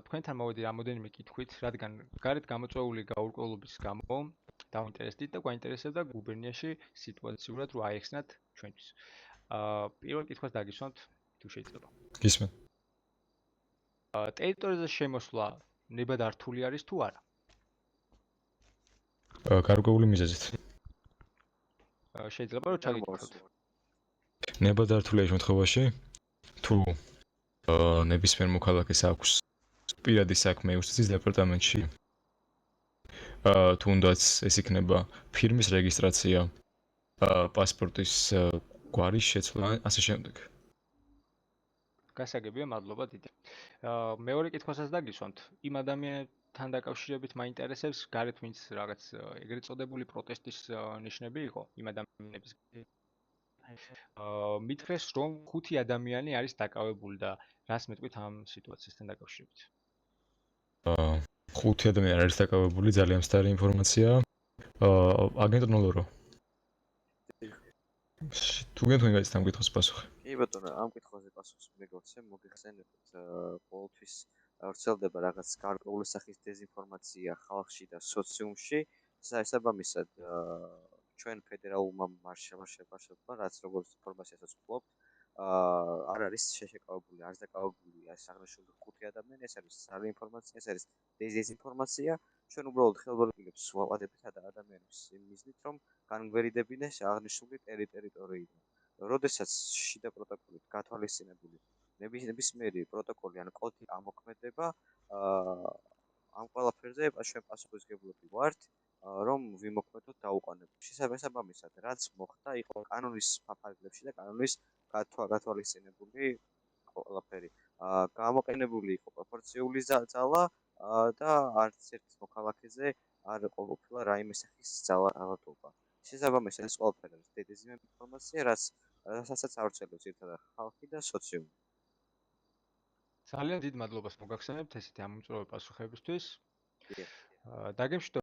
თქვენთან მოვედი რამოდენიმე კითხვით, რადგან გარეთ გამოწვეული გაურკვევლობის გამო დავინტერესდით და გვაინტერესებდა გუბერნიაში სიტუაციურად რა აიხსნათ ჩვენთვის. პირველ კითხვას დაგისვამთ, თუ შეიძლება. გისმენთ. ტერიტორიაზე შემოსვლა ნებადართული არის თუ არა? გარკვეული მიზეზით. შეიძლება რომ ჩაგიკითხოთ. ნებადართულია იმ შემთხვევაში, თუ ნებისმიერ მოქალაქეს აქვს პირადი საქმე იუსტიციის დეპარტამენტში. თუნდაც ეს იქნება ფირმის რეგისტრაცია, პასპორტის გვარის შეცვლა, ასე შემდეგ. გასაგებია, მადლობა დიდი. მეორე კითხვასაც დაგისვამთ. იმ ადამიანთან დაკავშირებით მაინტერესებს გარეთ ვინც რაღაც ეგრეთ წოდებული პროტესტის ნიშნები იყო იმ ადამიანების. მითხრეს რომ 5 ადამიანი არის დაკავებული და რას მეტყვით ამ სიტუაციასთან დაკავშირებით? 5 ადამიანი არის დაკავებული, ძალიან მცდარი ინფორმაციაა. აგენტ ნოლორო. თუ გეთქვენ გაიცეთ ამ კითხვის პასუხი? კი ბატონო, ამ კითხვაზე პასუხს მეგოცე, მოგიხსენებთ, ყოველთვის ვრცელდება რაღაც გარკვეული სახის დეზინფორმაცია ხალხში და სოციუმში, შესაბამისად, ჩვენ ფედერალურმა მარშალმა, რაც როგორც ინფორმაციასაც ვფლობთ, არ არის შეშეკავებული, არც დაკავებული ეს აღნიშნული 5 ადამიანი, ეს არის ძალი ინფორმაცია, ეს არის დეზინფორმაცია. ჩვენ უბრალოდ ხელმძღვანელებს ვავადებით ადამიანებს იმ მიზნით, რომ განგვერიდებინეს აღნიშნული ტერიტორიიდან. როდესაც შიდა პროტოკოლით გათვალისწინებული ნებისმიერი პროტოკოლი ან კოდი ამოქმედება, ამ ყველაფერზე ჩვენ პასუხისმგებლები ვართ, რომ ვიმოქმედოთ დაუყოვნებლივ. შესაბამისად, რაც მოხდა, იყო კანონის ფარგლებში და კანონის გათვალისწინებული ყველაფერი. გამოყენებული იყო პროპორციული ძალა და არც ერთ მოქალაქეზე არ ყოფილა რაიმე სახის ძალადობა. შესაბამისად, ეს ყველაფერი არის დეზინფორმაცია, რასაც ავრცელებს ერთადერთი ხალხი და სოციუმი. ძალიან დიდ მადლობას მოგახსენებთ ესეთი ამომწვევი პასუხებისთვის. დაგემშვიდობთ